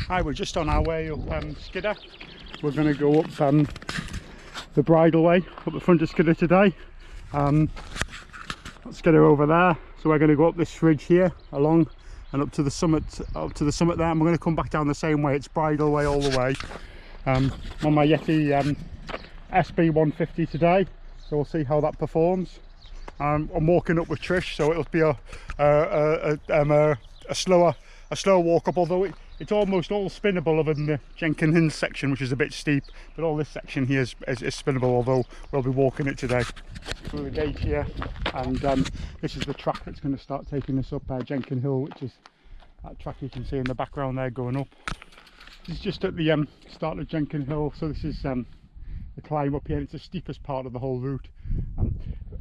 Hi, we're just on our way up Skiddaw. We're going to go up the bridleway up the front of Skiddaw today. Skiddaw over there, so we're going to go up this ridge here along and up to the summit there, and we're going to come back down the same way. It's bridleway all the way. I'm on my Yeti SB150 today, so we'll see how that performs. I'm walking up with Trish, so it'll be a slower walk up, although it's almost all spinnable other than the Jenkin Hill section, which is a bit steep, but all this section here is spinnable, although we'll be walking it today. Through the gate here, and this is the track that's going to start taking us up Jenkin Hill, which is that track you can see in the background there going up. This is just at the start of Jenkin Hill, so this is the climb up here. It's the steepest part of the whole route.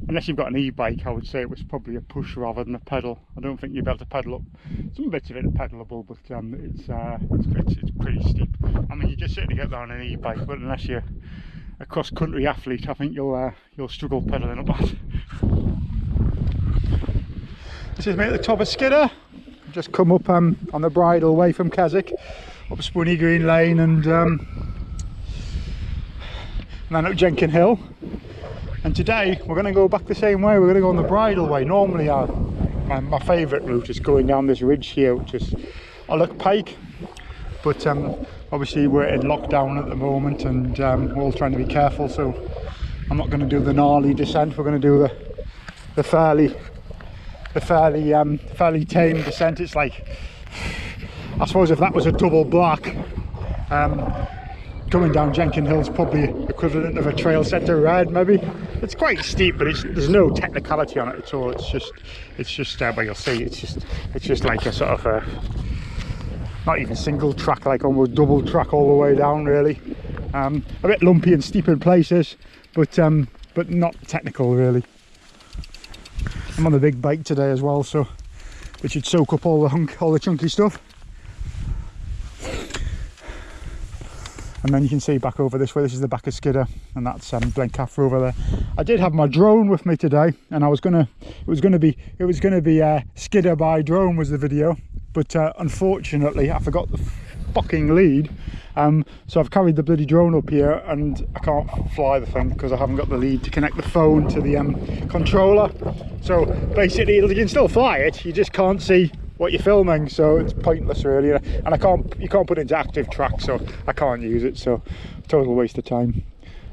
Unless you've got an e-bike, I would say it was probably a push rather than a pedal. I don't think you'll be able to pedal up. Some bits of it are pedalable, but it's pretty steep. I mean, you just certainly get there on an e-bike, but unless you're a cross-country athlete, I think you'll struggle pedalling up that. This is me at the top of Skiddaw. Just come up on the bridleway from Keswick, up Spunny Green Lane, and then up Jenkin Hill. And today we're going to go back the same way. We're going to go on the bridleway. Normally my favourite route is going down this ridge here, which is Alec Pike, but obviously we're in lockdown at the moment, and we're all trying to be careful, so I'm not going to do the gnarly descent. We're going to do the fairly tame descent. It's like, I suppose if that was a double black, coming down Jenkin Hill is probably equivalent of a trail set to red, maybe. It's quite steep, but there's no technicality on it at all. It's just well, you'll see, it's just like a sort of not even single track, like almost double track all the way down, really. A bit lumpy and steep in places, but not technical really. I'm on a big bike today as well, so it should soak up all the chunky stuff. And then you can see back over this way, this is the back of Skiddaw, and that's Blencathra over there. I did have my drone with me today, and it was gonna be Skiddaw by drone was the video, but unfortunately I forgot the fucking lead, so I've carried the bloody drone up here, and I can't fly the thing because I haven't got the lead to connect the phone to the controller. So basically you can still fly it, you just can't see what you're filming, so it's pointless really, and you can't put it into active track, so I can't use it, so total waste of time.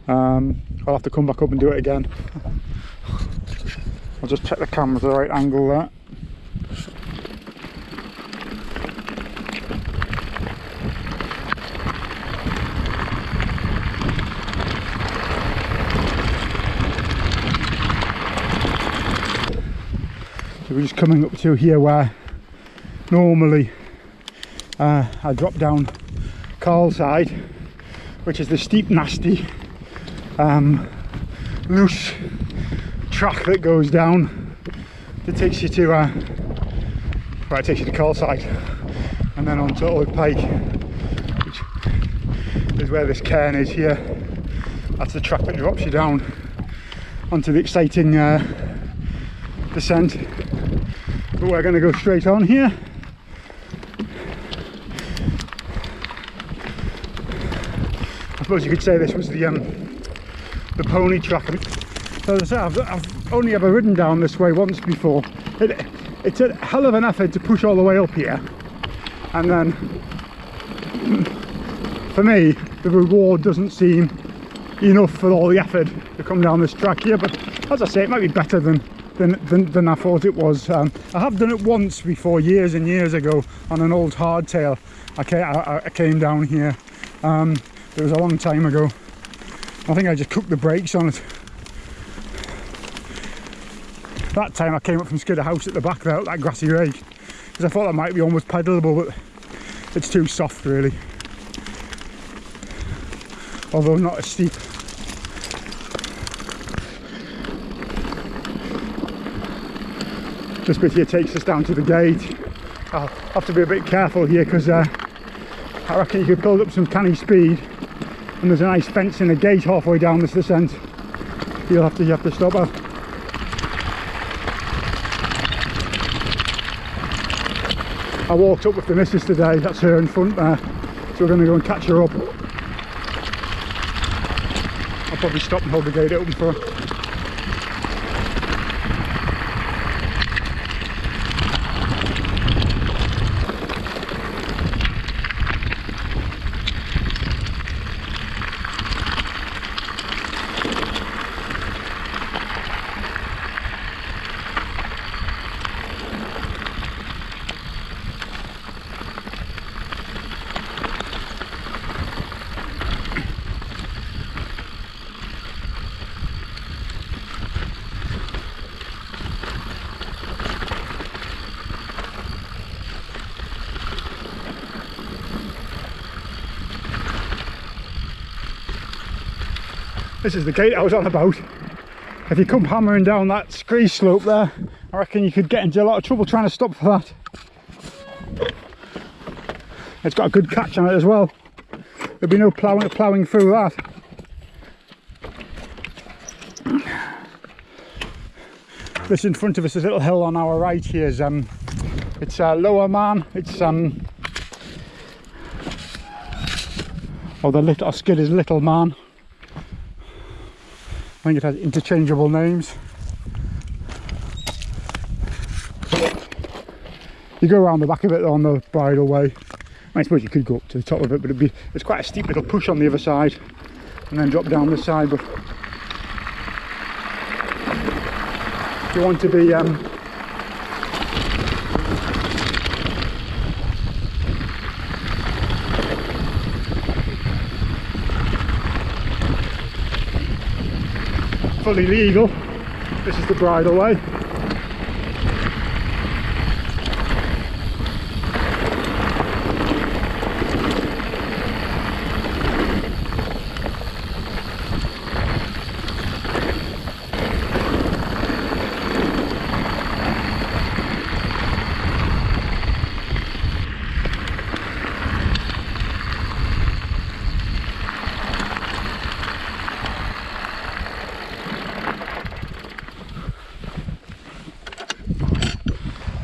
I'll have to come back up and do it again. I'll just check the camera's the right angle there. So we're just coming up to here where normally I drop down Carlside, which is the steep, nasty, loose track that goes down. It takes you to it takes you to Carlside, and then on to Alec Pike, which is where this cairn is here. That's the track that drops you down onto the exciting descent. But we're going to go straight on here. I suppose you could say this was the pony track. So as I say, I've only ever ridden down this way once before. It's a hell of an effort to push all the way up here, and then for me the reward doesn't seem enough for all the effort to come down this track here. But as I say, it might be better than I thought it was. I have done it once before, years and years ago, on an old hardtail. I came down here. It was a long time ago. I think I just cooked the brakes on it. That time I came up from Skiddaw House at the back there, that grassy rake, because I thought that might be almost pedalable, but it's too soft really. Although not as steep. This bit here takes us down to the gate. I'll have to be a bit careful here because I reckon you could build up some canny speed, and there's a nice fence and a gate halfway down this descent. You have to stop at. I walked up with the missus today, that's her in front there, so we're going to go and catch her up. I'll probably stop and hold the gate open for her. This is the gate I was on about. If you come hammering down that scree slope there, I reckon you could get into a lot of trouble trying to stop for that. It's got a good catch on it as well. There'll be no ploughing through that. This in front of us, this little hill on our right here is it's Lower Man. It's or Skidda's Little Man. I think it has interchangeable names. You go around the back of it on the bridleway. I suppose you could go up to the top of it, but it's quite a steep little push on the other side and then drop down this side. But if you want to be fully legal, this is the bridleway.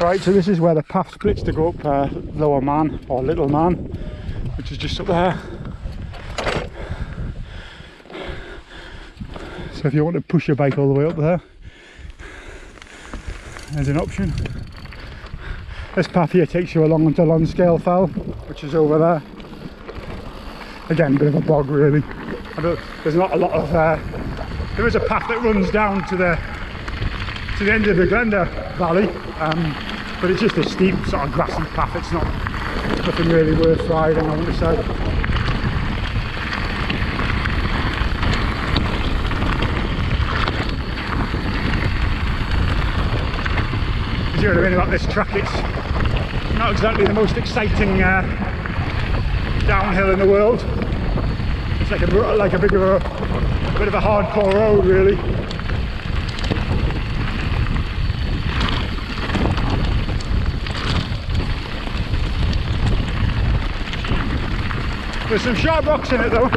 Right, so this is where the path splits to go up Lower Man, or Little Man, which is just up there. So if you want to push your bike all the way up there, there's an option. This path here takes you along onto Lonscale Fell, which is over there. Again, a bit of a bog really. There's not a lot of there is a path that runs down to the end of the Glenda Valley, but it's just a steep sort of grassy path. It's nothing really worth riding, I want to say. As you know about this track, it's not exactly the most exciting downhill in the world. It's like a bit of a hardcore road really. There's some sharp rocks in it though.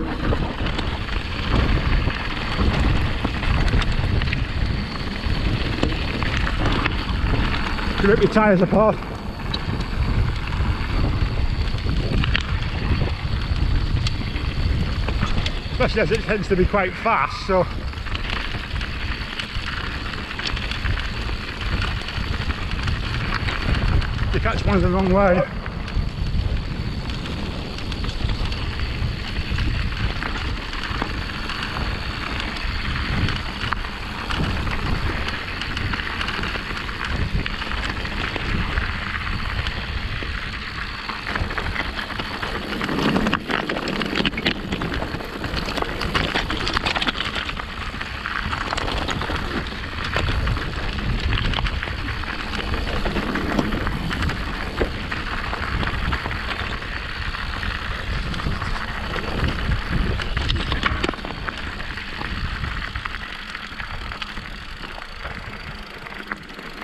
You rip your tyres apart. Especially as it tends to be quite fast, so you catch one the wrong way.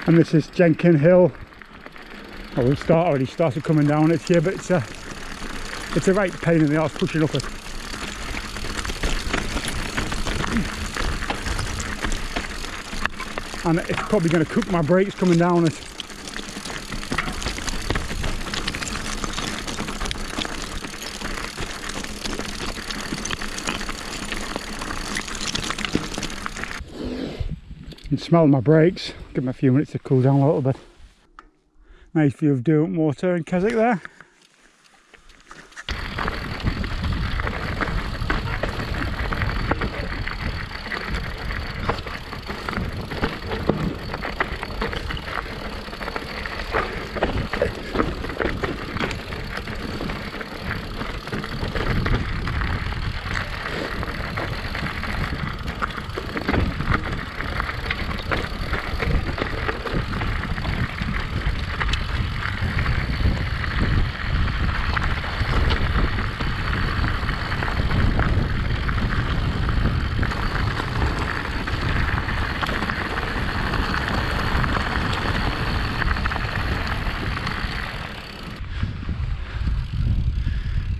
And this is Jenkin Hill. Oh, we've already started coming down it here, but it's a right pain in the arse pushing up it. And it's probably going to cook my brakes coming down it. can smell my brakes. Give them a few minutes to cool down a little bit. Nice view of Derwentwater and Keswick there.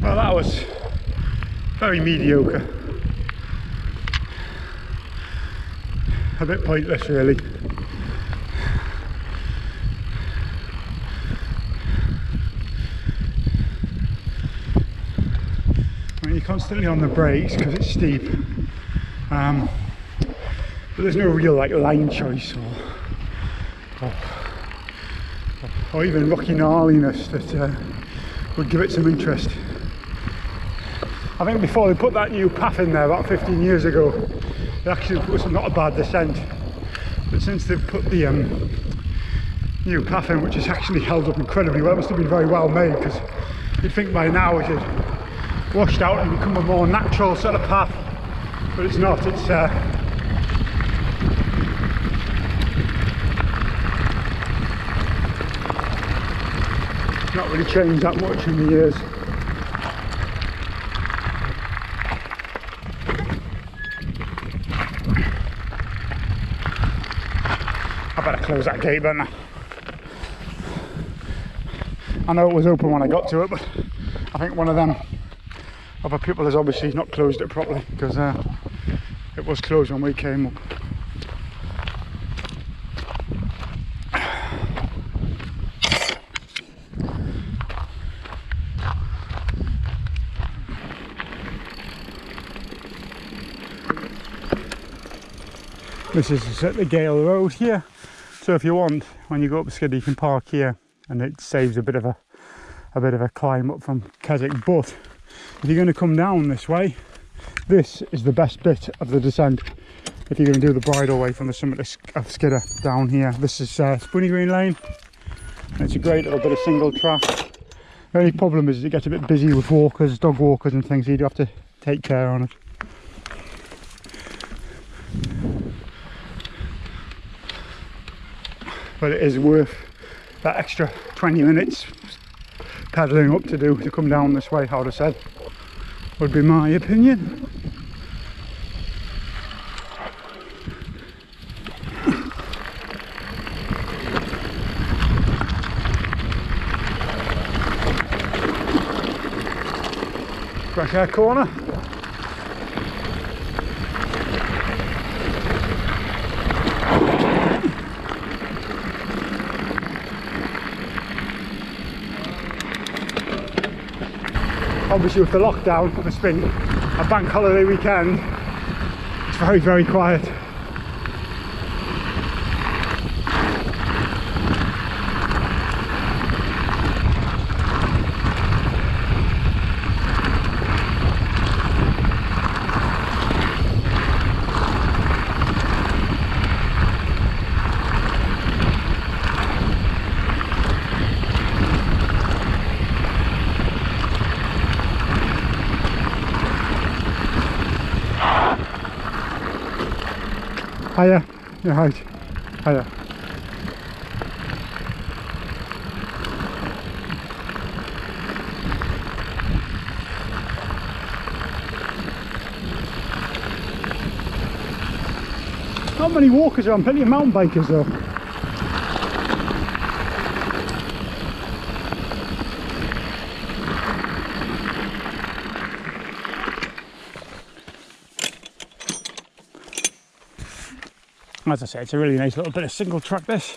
Well, that was very mediocre. A bit pointless, really. I mean, you're constantly on the brakes because it's steep, but there's no real like line choice or even rocky gnarliness that would give it some interest. I think before they put that new path in there about 15 years ago, it actually was not a bad descent. But since they've put the new path in, which has actually held up incredibly well, it must have been very well made, because you'd think by now it had washed out and become a more natural sort of path, but it's not. It's not really changed that much in the years. I better close that gate then. I know it was open when I got to it, but I think one of them other people has obviously not closed it properly, because it was closed when we came up. This is at the Gale Road here, so if you want, when you go up Skiddaw, you can park here, and it saves a bit of a climb up from Keswick. But if you're going to come down this way, this is the best bit of the descent. If you're going to do the bridleway from the summit of Skiddaw down here, this is Spoony Green Lane, and it's a great little bit of single track. The only problem is it gets a bit busy with walkers, dog walkers and things, so you do have to take care on it. But it is worth that extra 20 minutes pedalling up to come down this way, I would have said, would be my opinion. Fresh air corner. Obviously with the lockdown, it's been a bank holiday weekend, it's very, very quiet. Hiya, you're right. Hiya. Not many walkers around, plenty of mountain bikers though. As I say, it's a really nice little bit of single track, this.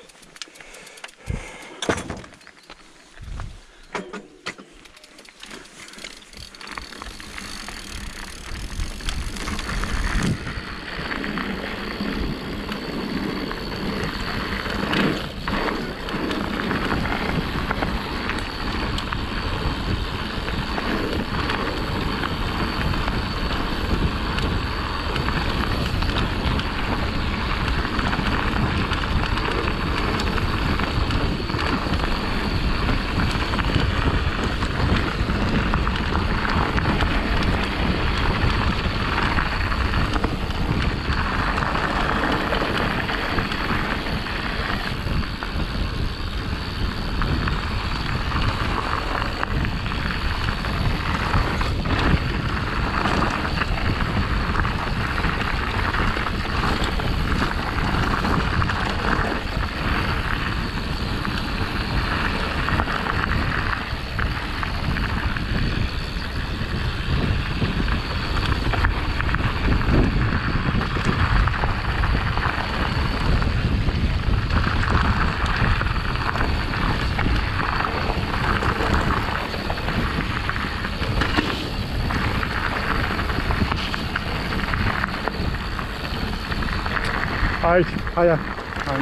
Hi, hiya. Hi.